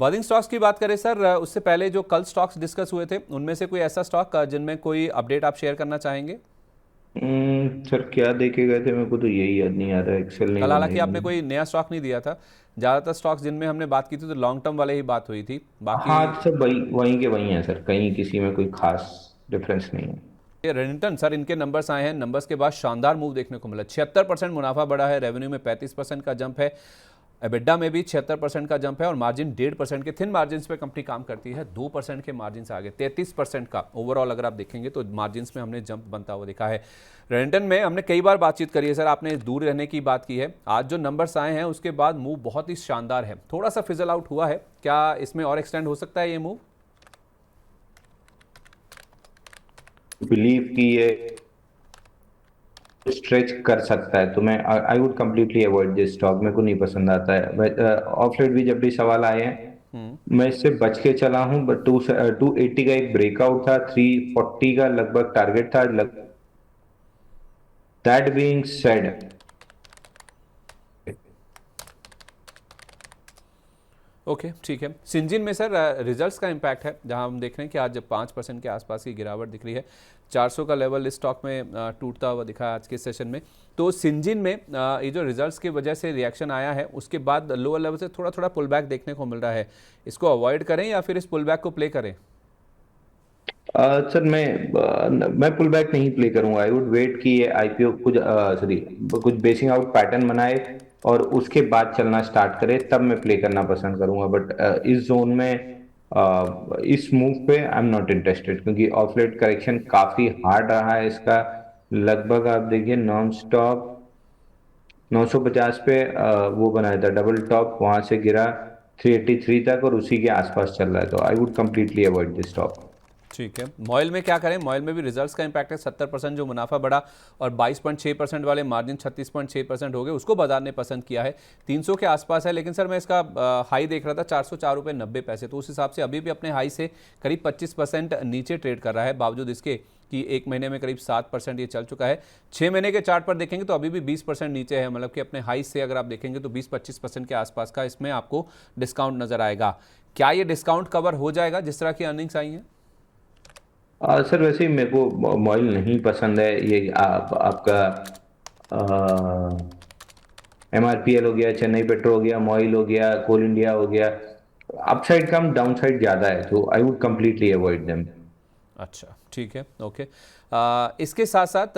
Burning stocks की बात करें सर, उससे पहले जो कल स्टॉक्स डिस्कस हुए थे उनमें से कोई ऐसा स्टॉक जिनमें कोई अपडेट आप शेयर करना चाहेंगे? सर क्या देखे गए थे, मेरे को तो यही याद नहीं आ रहा, एक्सेल नहीं कल बनाई हालांकि आपने मैंने। कोई नया स्टॉक नहीं दिया था। ज़्यादातर स्टॉक्स जिनमें हमने बात की थी तो लॉन्ग टर्म वाले ही बात हुई थी, बाकी। हाँ तो सब वही वहीं के वही हैं सर, कहीं किसी में कोई खास डिफरेंस नहीं है। ये रेनिटन सर, इनके नंबर्स आए हैं, नंबर्स के बाद शानदार मूव देखने को मिला। 76% मुनाफा बढ़ा है, रेवेन्यू में 35% का जंप है, एबिडा में भी 76% का जंप है और मार्जिन 1.5% के थिन मार्जिन पे कंपनी काम करती है, 2% के मार्जिन से आगे 33% का ओवरऑल अगर आप देखेंगे तो मार्जिन में हमने जंप बनता हुआ देखा है। रेंटन में हमने कई बार बातचीत करी है सर, आपने दूर रहने की बात की है, आज जो नंबर्स आए हैं उसके बाद मूव बहुत ही शानदार है, थोड़ा सा फिजल आउट हुआ है, क्या इसमें और एक्सटेंड हो सकता है ये मूव? बिलीव कि ये स्ट्रेच कर सकता है, तो मैं आई would completely avoid this stock, मेरे को नहीं पसंद आता है। ऑफ लेट भी जब भी सवाल आए हैं मैं इससे बच के चला हूं, बट 280 का एक ब्रेकआउट था, 340 का लगभग टारगेट था। दैट बीइंग सेड, ओके ठीक है। सिंजिन में सर रिजल्ट्स का इम्पैक्ट है, जहां हम देख रहे हैं कि आज जब 5% के आसपास की गिरावट दिख रही है, 400 का लेवल इस स्टॉक में टूटता हुआ दिखा है आज के सेशन में। तो सिंजिन में ये जो रिजल्ट्स की वजह से रिएक्शन आया है उसके बाद लोअर लेवल से थोड़ा थोड़ा पुल बैक देखने को मिल रहा है, इसको अवॉइड करें या फिर इस पुल बैक को प्ले करें? सर मैं पुल बैक नहीं प्ले करूंगा। आई वुड वेट कि ये आईपीओ कुछ सॉरी कुछ बेसिंग आउट पैटर्न बनाए और उसके बाद चलना स्टार्ट करे, तब मैं प्ले करना पसंद करूंगा। बट इस जोन में इस मूव पे आई एम नॉट इंटरेस्टेड, क्योंकि ऑफलेट करेक्शन काफी हार्ड रहा है इसका। लगभग आप देखिए नॉन स्टॉप 950 पे वो बनाया था डबल टॉप, वहां से गिरा 383 तक और उसी के आसपास चल रहा है, तो I would completely avoid this stock. ठीक है। मॉयल में क्या करें? मॉयल में भी रिजल्ट्स का इंपैक्ट है, 70% जो मुनाफा बढ़ा और 22.6% वाले मार्जिन 36.6% हो गए, उसको बाजार ने पसंद किया है। 300 के आसपास है, लेकिन सर मैं इसका हाई देख रहा था 404 रुपये 90 पैसे, तो उस हिसाब से अभी भी अपने हाई से करीब 25% नीचे ट्रेड कर रहा है, बावजूद इसके कि एक महीने में करीब 7% ये चल चुका है। 6 महीने के चार्ट पर देखेंगे तो अभी भी 20% नीचे है, मतलब कि अपने हाई से अगर आप देखेंगे तो 20-25% के आसपास का इसमें आपको डिस्काउंट नजर आएगा। क्या ये डिस्काउंट कवर हो जाएगा जिस तरह की अर्निंग्स आई हैं? सर वैसे ही मेरे को मॉइल नहीं पसंद है ये। आपका एमआरपीएल हो गया, चेन्नई पेट्रो हो गया, मॉइल हो गया, कोल इंडिया हो गया, अपसाइड कम डाउन साइड ज्यादा है, तो I would completely avoid them. अच्छा ठीक है, ओके। इसके साथ साथ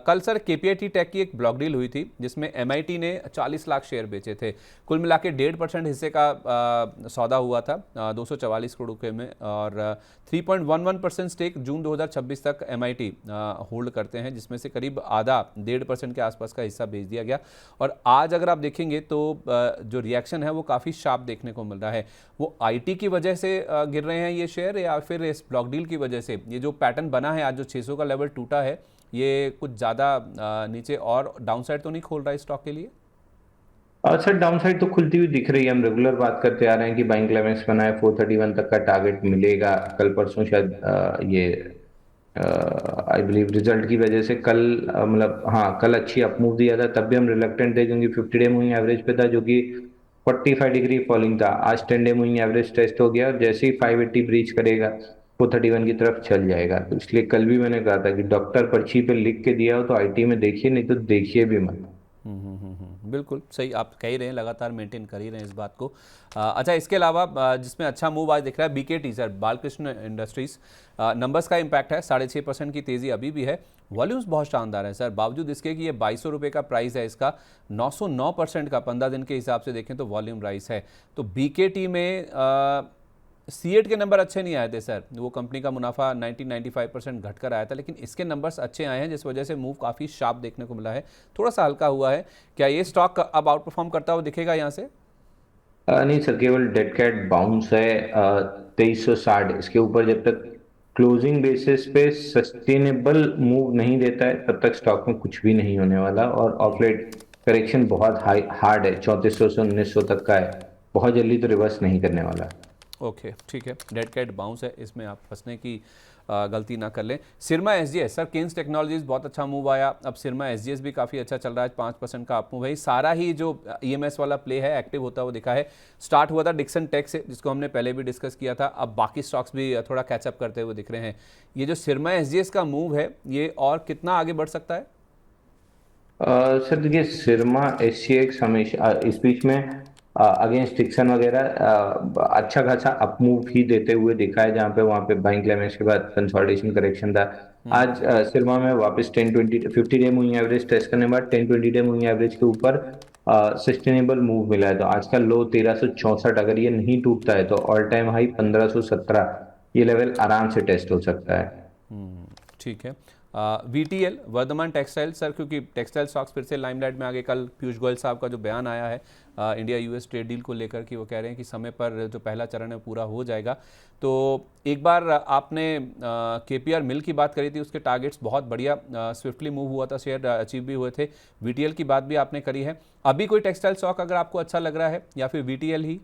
कल सर केपीआईटी टेक की एक ब्लॉक डील हुई थी जिसमें एमआईटी ने 40 लाख शेयर बेचे थे, कुल मिला के 1.5% हिस्से का सौदा हुआ था 244 करोड़ रुपये में, और 3.11% स्टेक जून 2026 तक एमआईटी होल्ड करते हैं, जिसमें से करीब आधा 1.5% के आसपास का हिस्सा बेच दिया गया। और आज अगर आप देखेंगे तो जो रिएक्शन है वो काफ़ी शार्प देखने को मिल रहा है, वो आईटी की वजह से गिर रहे हैं ये शेयर या फिर इस ब्लॉक डील की वजह से? ये जो पैटर्न बना है आज, जो 600 का लेवल टूटा है, ये कुछ ज़्यादा नीचे और डाउनसाइड तो नहीं खोल रहा है स्टॉक के लिए? सर डाउन साइड तो खुलती हुई दिख रही है, हम रेगुलर बात करते आ रहे हैं कि बाइंग क्लाइमेक्स बनाए 431 तक का टारगेट मिलेगा। कल परसों शायद ये आई बिलीव रिजल्ट की वजह से कल मतलब हाँ कल अच्छी अपमूव दिया था, तब भी हम रिलक्टेंट थे क्योंकि 50 डे मूविंग एवरेज पे था, जो कि 45 डिग्री फॉलिंग था। आज 10 डे मूविंग एवरेज टेस्ट हो गया और जैसे ही 580 ब्रीच करेगा 431 की तरफ चल जाएगा। तो इसलिए कल भी मैंने कहा था कि डॉक्टर पर्ची पे लिख के दिया हो तो आईटी में देखिए, नहीं तो देखिए भी मत। बिल्कुल सही आप कह ही रहे हैं, लगातार मेंटेन कर ही रहे हैं इस बात को। अच्छा, इसके अलावा जिसमें अच्छा मूव आज दिख रहा है BKT sir, Balkrishna industries, numbers का इम्पैक्ट है, 6.5% की तेज़ी अभी भी है, वॉल्यूम्स बहुत शानदार है सर, बावजूद इसके कि ये 2200 रुपये का प्राइस है इसका, 909% का 15 दिन के हिसाब से देखें तो वॉल्यूम राइस है। तो बीकेटी में सीएट के नंबर अच्छे नहीं आए थे सर, वो कंपनी का मुनाफा 90-95% घट कर आया था, लेकिन इसके नंबर्स अच्छे आए हैं जिस वजह से मूव काफ़ी शार्प देखने को मिला है, थोड़ा सा हल्का हुआ है। क्या ये स्टॉक अब आउट परफॉर्म करता हुआ दिखेगा यहाँ से? नहीं सर, केवल डेड कैट बाउंस है 2360, इसके ऊपर जब तक क्लोजिंग बेसिस पे सस्टेनेबल मूव नहीं देता है तब तक स्टॉक में कुछ भी नहीं होने वाला। और ऑफलेट करेक्शन बहुत हाई हार्ड है, 3400 से 1900 तक का है, बहुत जल्दी तो रिवर्स नहीं करने वाला। ओके ठीक है, डेड कैट बाउंस है, इसमें आप फंसने की गलती ना कर लें। सिरमा एसजीएस सर, केन्स टेक्नोलॉजीज बहुत अच्छा मूव आया, अब सिरमा एसजीएस भी काफ़ी अच्छा चल रहा है, 5% का अप मूव है। सारा ही जो ईएमएस वाला प्ले है एक्टिव होता हुआ दिखा है। स्टार्ट हुआ था डिक्सन टेक से, जिसको हमने पहले भी डिस्कस किया था, अब बाकी स्टॉक्स भी थोड़ा कैचअप करते हुए दिख रहे हैं। ये जो सिरमा एसजीएस का मूव है ये और कितना आगे बढ़ सकता है? सर देखिए, सिरमा एससीएक्स हमेशा इस बीच में अगेंस्ट डिक्सन वगैरह अच्छा खासा अप मूव ही देते हुए दिखा है, जहाँ पे वहाँ पे बाइंग क्लाइमेक्स के बाद कंसोलिडेशन करेक्शन था। आज सिरमा में वापस 10-20 50 डे मूविंग एवरेज टेस्ट करने के बाद 10-20 डे मूविंग एवरेज के ऊपर सस्टेनेबल मूव मिला है। तो आज का लो 1364, अगर ये नहीं टूटता है तो ऑल टाइम हाई 1517 ये लेवल आराम से टेस्ट हो सकता है। ठीक है। वीटीएल वर्धमान टेक्सटाइल सर, क्योंकि टेक्सटाइल स्टॉक्स फिर से लाइमलाइट में आ गए। कल पीयूष गोयल साहब का जो बयान आया है इंडिया यूएस ट्रेड डील को लेकर कि वो कह रहे हैं कि समय पर जो पहला चरण है पूरा हो जाएगा। तो एक बार आपने केपीआर मिल की बात करी थी, उसके टारगेट्स बहुत बढ़िया स्विफ्टली मूव हुआ था, शेयर अचीव भी हुए थे। वीटीएल की बात भी आपने करी है। अभी कोई टेक्सटाइल स्टॉक अगर आपको अच्छा लग रहा है या फिर वीटीएल ही?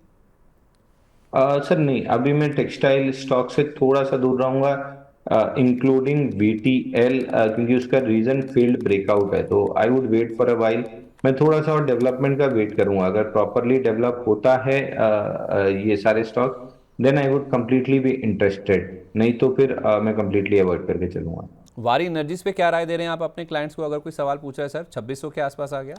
सर नहीं, अभी मैं टेक्सटाइल स्टॉक से थोड़ा सा दूर रहूंगा, इंक्लूडिंग वीटीएल, क्योंकि उसका रीजन फील्ड ब्रेकआउट है। तो I would wait for a while, मैं थोड़ा सा और डेवलपमेंट का वेट करूंगा। अगर प्रॉपरली डेवलप होता है ये सारे stock, then I would completely be interested, नहीं तो फिर मैं कंप्लीटली अवॉइड करके चलूंगा। वारी एनर्जीज पे क्या राय दे रहे हैं आप अपने क्लाइंट्स को? अगर कोई सवाल पूछा है सर, 2600 के आसपास आ गया।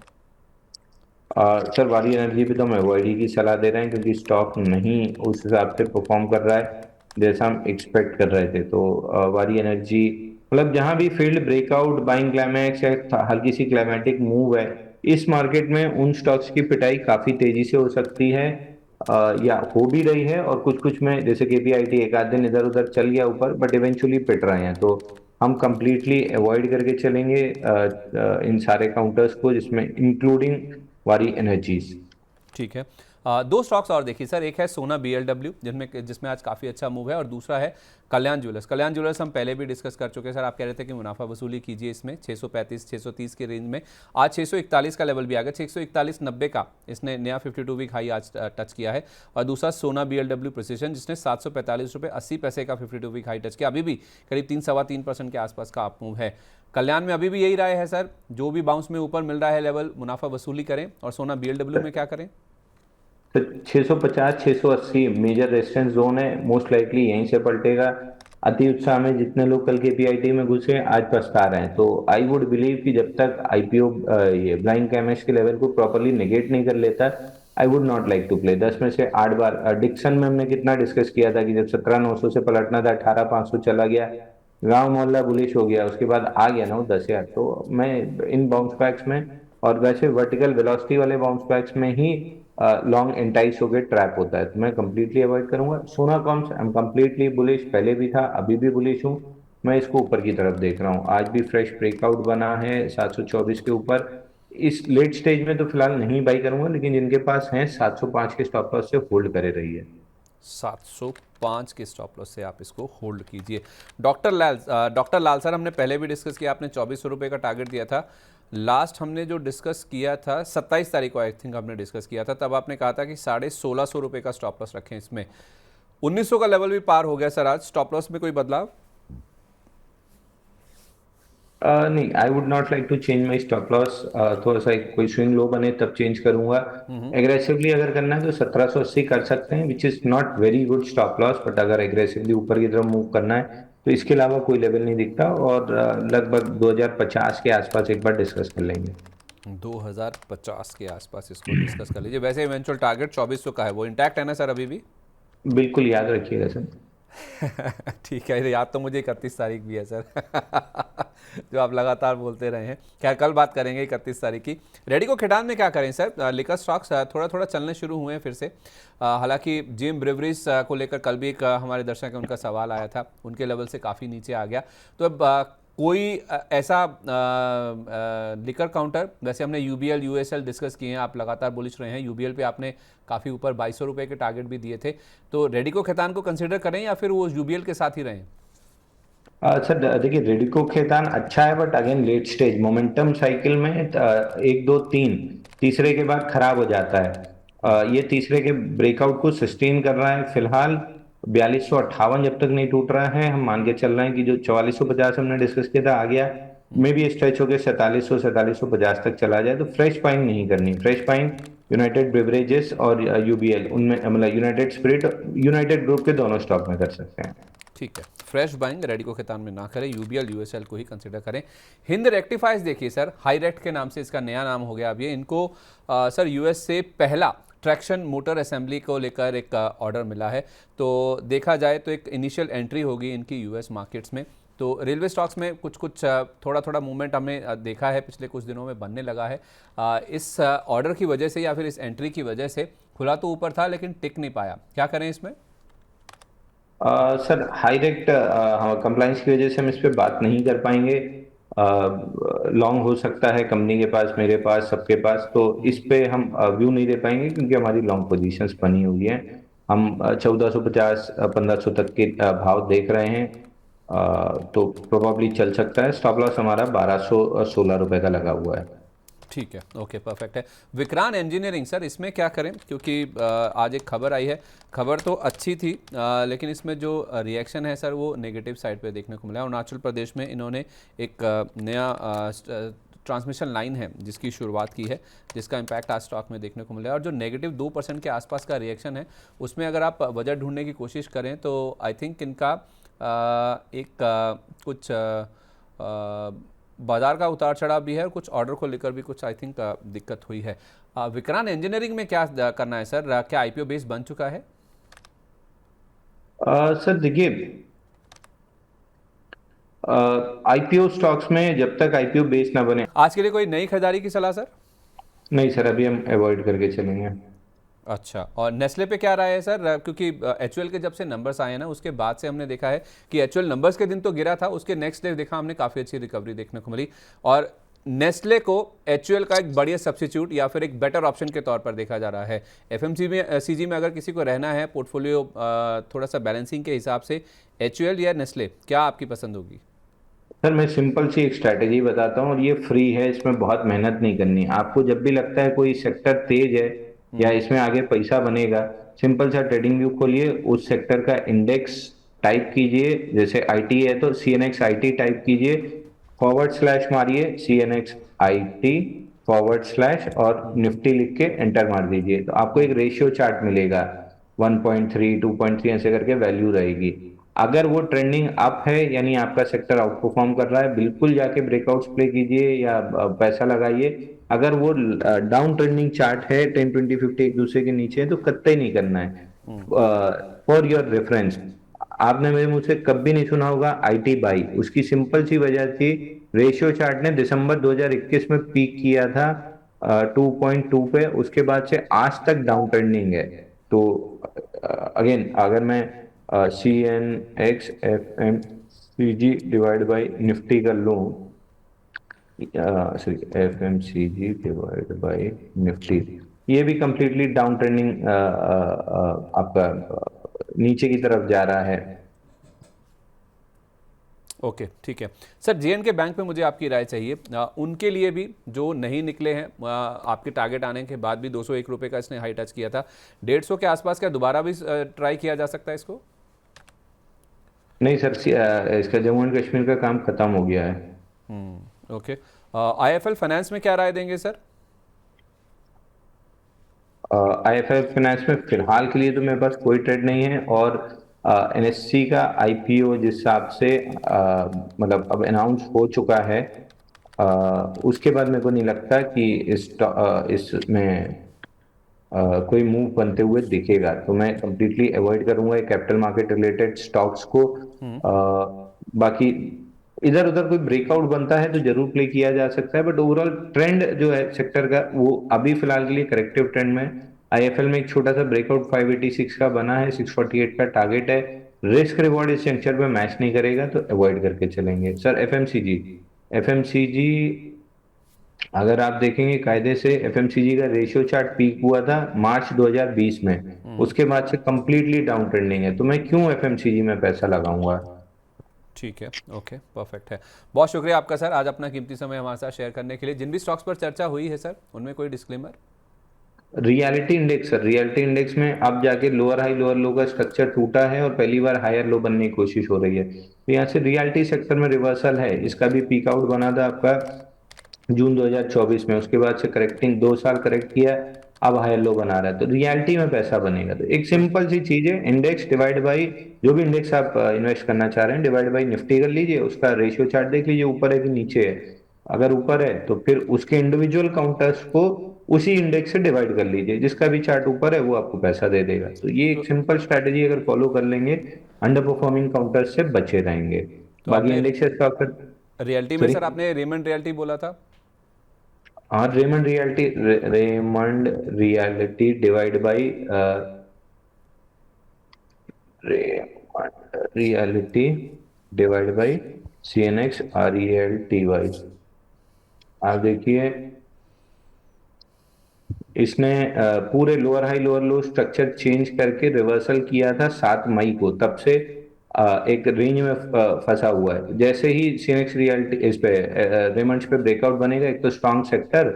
सर वारी एनर्जी पे तो हम अवॉइड ही की सलाह दे रहे हैं, क्योंकि स्टॉक नहीं उस हिसाब से परफॉर्म कर रहा है जैसा हम एक्सपेक्ट कर रहे थे। तो वारी एनर्जी मतलब जहां भी फील्ड ब्रेकआउट, बाइंग क्लाइमैक्स या हल्की सी क्लाइमेटिक मूव है, इस मार्केट में उन स्टॉक्स की पिटाई काफी तेजी से हो सकती है, या हो भी रही है। और कुछ कुछ में जैसे केपीआईटी एक आध दिन इधर उधर चल गया ऊपर, बट इवेंचुअली पिट रहे हैं। तो हम कंप्लीटली अवॉइड करके चलेंगे इन सारे काउंटर्स को, जिसमें इंक्लूडिंग वारी एनर्जीज। ठीक है। दो स्टॉक्स और देखिए सर, एक है सोना बीएलडब्ल्यू जिसमें आज काफ़ी अच्छा मूव है, और दूसरा है कल्याण ज्वेलर्स। कल्याण ज्वेलर्स हम पहले भी डिस्कस कर चुके हैं सर, आप कह रहे थे कि मुनाफा वसूली कीजिए इसमें 635 630 के रेंज में। आज 641 का लेवल भी आ गया, 641.90 का इसने नया 52 वीक हाई आज टच किया है। और दूसरा सोना बीएलडब्ल्यू प्रिसिशन, जिसने 745 रुपये 80 पैसे का 52 वीक हाई टच किया, अभी भी करीब 3-3.25% के आसपास का अप मूव है। कल्याण में अभी भी यही राय है सर, जो भी बाउंस में ऊपर मिल रहा है लेवल, मुनाफा वसूली करें। और सोना बीएलडब्ल्यू में क्या करें? तो 650 680 मेजर रेजिस्टेंस जोन है, मोस्ट लाइकली यहीं से पलटेगा। अति उत्साह में जितने लोग कल के पीआईटी में घुसे आज पछता रहे हैं। तो आई वुड बिलीव कि जब तक आईपीओ ये ब्लाइंड कैमेक्स के लेवल को प्रॉपरली नेगेट नहीं कर लेता, I would not like to play. 10 में से 8 बार डिक्सन में हमने कितना डिस्कस किया था कि जब 17,900 से पलटना था, 18,500 चला गया, गांव मोहल्ला बुलिश हो गया, उसके बाद आ गया ना वो 10,000। तो मैं इन बाउंस बैक्स में, और वैसे वर्टिकल वेलोसिटी वाले बाउंस बैक्स में ही लॉन्ग एंटाइस होकर ट्रैप होता है। तो मैं कंप्लीटली अवॉइड करूंगा। Sona coms I am completely bullish, पहले भी था अभी भी बुलिश हूँ। मैं इसको ऊपर की तरफ देख रहा हूँ। आज भी फ्रेश ब्रेकआउट बना है 724 के ऊपर। इस लेट स्टेज में तो फिलहाल नहीं बाई करूंगा, लेकिन जिनके पास है 705 के स्टॉप लॉस से होल्ड करे रहिए। 705 के स्टॉप लॉस से आप इसको होल्ड कीजिए। डॉक्टर लाल सर, हमने पहले भी डिस्कस किया, आपने 2400 रुपये का टारगेट दिया था। लास्ट हमने जो डिस्कस किया था 27 तारीख को, आई थिंक हमने डिस्कस किया था, तब आपने कहा था कि 1650 रुपये का स्टॉप लॉस रखें इसमें। 1900 का लेवल भी पार हो गया सर आज, स्टॉप लॉस में कोई बदलाव? नहीं, I would not like to change my stop loss. थोड़ा सा कोई स्विंग लो बने तब चेंज करूंगा। एग्रेसिवली अगर करना है तो 1780 कर सकते हैं, which is not very good stop loss. But अगर एग्रेसिवली ऊपर की तरफ मूव करना है तो इसके अलावा कोई लेवल नहीं दिखता। और लगभग 2050 के आसपास एक बार डिस्कस कर लेंगे। 2050 के आसपास इसको डिस्कस कर लीजिए। वैसे इवेंचुअल टारगेट 2400 का है, वो इंटैक्ट है ना सर अभी भी? बिल्कुल याद रखिएगा सर। ठीक है, याद तो मुझे 31 तारीख भी है सर जो आप लगातार बोलते रहे हैं। खैर, कल बात करेंगे 31 तारीख की। रेडिको खेतान में क्या करें सर? लिकर स्टॉक्स थोड़ा थोड़ा चलने शुरू हुए हैं फिर से। हालांकि जिम ब्रिवरीज को लेकर कल भी एक हमारे दर्शक है उनका सवाल आया था, उनके लेवल से काफ़ी नीचे आ गया। तो अब कोई ऐसा लिकर काउंटर, वैसे हमने यूबीएल यूएसएल डिस्कस किए हैं, आप लगातार बुलिश रहे हैं। यूबीएल पे आपने काफ़ी ऊपर 2200 रुपये के टारगेट भी दिए थे। तो रेडिको खेतान को कंसिडर करें या फिर वो यूबीएल के साथ ही रहें? सर देखिए, रेडिको खेतान अच्छा है, but again let stage momentum cycle में 1 2 3 तीसरे के बाद खराब हो जाता है। ये तीसरे के ब्रेकआउट को सस्टेन कर रहा है फिलहाल। 4258 जब तक नहीं टूट रहा है, हम मान के चल रहे हैं कि जो 4450 हमने डिस्कस किया था आ गया, में भी स्ट्रेच होकर 4750 तक चला जाए तो फ्रेश बाइंग नहीं करनी। फ्रेश बाइंग यूनाइटेड बेवरेजेस और यूबीएल, उनमें मतलब यूनाइटेड स्पिरिट, यूनाइटेड ग्रुप के दोनों स्टॉक में कर सकते हैं। ठीक है, फ्रेश बाइंग रेडिको के तान में ना करें, यूबीएल यूएसएल को ही कंसिडर करें। हिंद रेक्टिफाइज देखिए सर, हाईरेक्ट के नाम से इसका नया नाम हो गया अब ये। इनको सर यूएस से पहला ट्रैक्शन मोटर असेंबली को लेकर एक ऑर्डर मिला है, तो देखा जाए तो एक इनिशियल एंट्री होगी इनकी यूएस मार्केट्स में। तो रेलवे स्टॉक्स में कुछ कुछ थोड़ा थोड़ा मूवमेंट हमने देखा है पिछले कुछ दिनों में बनने लगा है। इस ऑर्डर की वजह से या फिर इस एंट्री की वजह से खुला तो ऊपर था लेकिन टिक नहीं पाया, क्या करें इसमें? सर हाईरेक्ट कंप्लाइंस की वजह से हम इस पे बात नहीं कर पाएंगे। लॉन्ग हो सकता है कंपनी के पास, मेरे पास, सबके पास, तो इस पे हम व्यू नहीं दे पाएंगे क्योंकि हमारी लॉन्ग पोजीशंस बनी हुई हैं। हम 1450 1500 तक के भाव देख रहे हैं। तो प्रोबेबली चल सकता है। स्टॉप लॉस हमारा 1216 रुपए का लगा हुआ है। ठीक है, ओके, परफेक्ट है। विक्रांत इंजीनियरिंग सर, इसमें क्या करें? क्योंकि आज एक खबर आई है, खबर तो अच्छी थी लेकिन इसमें जो रिएक्शन है सर वो नेगेटिव साइड पे देखने को मिला है। अरुणाचल प्रदेश में इन्होंने एक नया ट्रांसमिशन लाइन है जिसकी शुरुआत की है, जिसका इम्पैक्ट आज स्टॉक में देखने को मिला है। और जो नेगेटिव 2% के आसपास का रिएक्शन है उसमें अगर आप वजह ढूंढने की कोशिश करें तो आई थिंक इनका कुछ बाजार का उतार चढ़ाव भी है और कुछ ऑर्डर को लेकर भी कुछ आई थिंक दिक्कत हुई है। विक्रांत इंजीनियरिंग में क्या करना है सर? क्या आईपीओ बेस बन चुका है? सर देखिए, आईपीओ स्टॉक्स में जब तक आईपीओ बेस ना बने। आज के लिए कोई नई खरीदारी की सलाह सर? नहीं सर, अभी हम अवॉइड करके चलेंगे। अच्छा, और नेस्ले पे क्या राय है सर? क्योंकि एचयूएल के जब से नंबर्स आए हैं ना उसके बाद से हमने देखा है कि एचयूएल नंबर्स के दिन तो गिरा था, उसके नेक्स्ट डे देखा हमने काफ़ी अच्छी रिकवरी देखने को मिली। और नेस्ले को एचयूएल का एक बढ़िया सब्स्टिट्यूट या फिर एक बेटर ऑप्शन के तौर पर देखा जा रहा है। एफएमसीजी में अगर किसी को रहना है पोर्टफोलियो थोड़ा सा बैलेंसिंग के हिसाब से, एचयूएल या नेस्ले, क्या आपकी पसंद होगी? सर मैं सिंपल सी एक स्ट्रैटेजी बताता हूँ और ये फ्री है, इसमें बहुत मेहनत नहीं करनी। आपको जब भी लगता है कोई सेक्टर तेज है या इसमें आगे पैसा बनेगा, सिंपल सा ट्रेडिंग व्यू खोलिए, उस सेक्टर का इंडेक्स टाइप कीजिए। जैसे आईटी है तो सीएनएक्स आईटी टाइप कीजिए, फॉरवर्ड स्लैश मारिए सीएनएक्स आईटी फॉरवर्ड स्लैश और निफ्टी लिख के एंटर मार दीजिए, तो आपको एक रेशियो चार्ट मिलेगा। 1.3 2.3 ऐसे करके वैल्यू रहेगी। अगर वो ट्रेंडिंग अप है यानी आपका सेक्टर आउट परफॉर्म कर रहा है, बिल्कुल जाके ब्रेकआउट्स प्ले कीजिए या पैसा लगाइए। अगर वो डाउन ट्रेंडिंग चार्ट है, 10 20 50 एक दूसरे के नीचे है, तो कतई नहीं करना है। फॉर योर रेफरेंस, आपने मेरे मुंह से कभी नहीं सुना होगा आईटी बाई। उसकी सिंपल सी वजह थी, रेशियो चार्ट ने दिसंबर 2021 में पीक किया था 2.2 पे, उसके बाद से आज तक डाउन ट्रेंडिंग है। तो अगेन अगर मैं CNXFMCG डिवाइड बाई निफ्टी कर लूँ, sorry FMCG divide by Nifty, ये भी कंप्लीटली डाउन ट्रेंडिंग आपका नीचे की तरफ जा रहा है। ओके, ठीक है सर। जेएंडके बैंक पे मुझे आपकी राय चाहिए। उनके लिए भी जो नहीं निकले हैं, आपके टारगेट आने के बाद भी 201 रुपये का इसने हाई टच किया था, 150 के आसपास, क्या दोबारा भी ट्राई किया जा सकता है इसको? नहीं सर, इसका जम्मू एंड कश्मीर का काम खत्म हो गया है। ओके, आईएफएल फाइनेंस में क्या राय देंगे सर? आईएफएल फाइनेंस में फिलहाल के लिए तो मेरे पास कोई ट्रेड नहीं है, और एनएससी का आईपीओ जिस हिसाब से मतलब अब अनाउंस हो चुका है, उसके बाद मेरे को नहीं लगता कि इसमें कोई मूव बनते हुए दिखेगा, तो मैं कंप्लीटली अवॉइड करूंगा कैपिटल मार्केट रिलेटेड स्टॉक्स को। बाकी इधर उधर कोई ब्रेकआउट बनता है तो जरूर प्ले किया जा सकता है, बट ओवरऑल ट्रेंड जो है सेक्टर का वो अभी फिलहाल के लिए करेक्टिव ट्रेंड में। आईएफएल में एक छोटा सा ब्रेकआउट 586 का बना है, 648 का टारगेट है। रिस्क रिवॉर्ड इस सेंचर पे मैच नहीं करेगा तो अवॉइड करके चलेंगे। सर एफएमसीजी, एफएमसीजी अगर आप देखेंगे कायदे से, एफएमसीजी का रेशियो चार्ट पीक हुआ था मार्च 2020 में, उसके बाद से कंप्लीटली डाउन ट्रेंडिंग है, तो मैं क्यों एफएमसीजी में पैसा लगाऊंगा। ठीक है, ओके, परफेक्ट है। बहुत शुक्रिया आपका सर, आज अपना कीमती समय हमारे साथ शेयर करने के लिए। जिन भी स्टॉक्स पर चर्चा हुई है सर, उनमें कोई disclaimer? Reality index sir, reality index में अब जाके लोअर लो का स्ट्रक्चर टूटा है और पहली बार हायर लो बनने की कोशिश हो रही है, तो यहाँ से रियलिटी सेक्टर में रिवर्सल है। इसका भी पीक आउट बना था आपका जून 2024 में, उसके बाद से करेक्टिंग 2 साल करेक्ट किया, अब हायर लो बना रहा है, तो रियलिटी में पैसा बनेगा। तो एक सिंपल सी चीज है, इंडेक्स डिवाइड बाई, जो भी इंडेक्स आप इन्वेस्ट करना चाह रहे हैं, डिवाइड बाई निफ्टी कर लीजिए, उसका रेशियो चार्ट देख लीजिए ऊपर है कि नीचे है। अगर ऊपर है तो फिर उसके इंडिविजुअल काउंटर्स को उसी इंडेक्स से डिवाइड कर लीजिए, जिसका भी चार्ट ऊपर है वो आपको पैसा दे देगा। तो ये एक तो सिंपल स्ट्रैटेजी अगर फॉलो कर लेंगे, अंडर परफॉर्मिंग काउंटर्स से बचे रहेंगे। तो बाकी आपने इंडेक्स स्टॉक, रियलिटी में सॉरी, सर आपने रेमंड रियलिटी बोला था। और Raymond reality divide by Raymond reality divide by CNX RELTY। आप देखिए, इसने पूरे लोअर लो स्ट्रक्चर चेंज करके रिवर्सल किया था 7 मई को, तब से एक रेंज में फंसा हुआ है। जैसे ही सीनेक्स रियलिटी इस पे रेमंड्स पे ब्रेकआउट बनेगा, एक तो स्ट्रॉन्ग सेक्टर,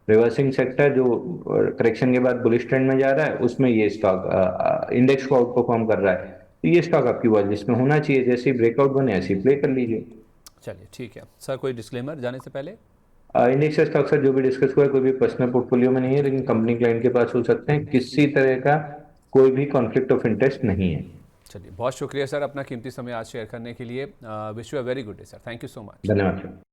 रिवर्सिंग सेक्टर जो करेक्शन के बाद बुलिश ट्रेंड में जा रहा है, उसमें ये स्टॉक इंडेक्स को आउट परफॉर्म कर रहा है, तो ये स्टॉक आपकी वॉच लिस्ट में होना चाहिए। जैसे ही ब्रेकआउट बने ऐसे ही प्ले कर लीजिए। चलिए ठीक है सर, कोई डिस्क्लेमर जाने से पहले। इंडेक्स स्टॉक सर जो भी डिस्कस हुआ है कोई भी पर्सनल पोर्टफोलियो में नहीं है, लेकिन कंपनी क्लाइंट के पास हो सकते हैं, किसी तरह का कोई भी कॉन्फ्लिक्ट ऑफ इंटरेस्ट नहीं है। चलिए बहुत शुक्रिया सर अपना कीमती समय आज शेयर करने के लिए। Wish you a very good day sir, thank you so much. धन्यवाद सर।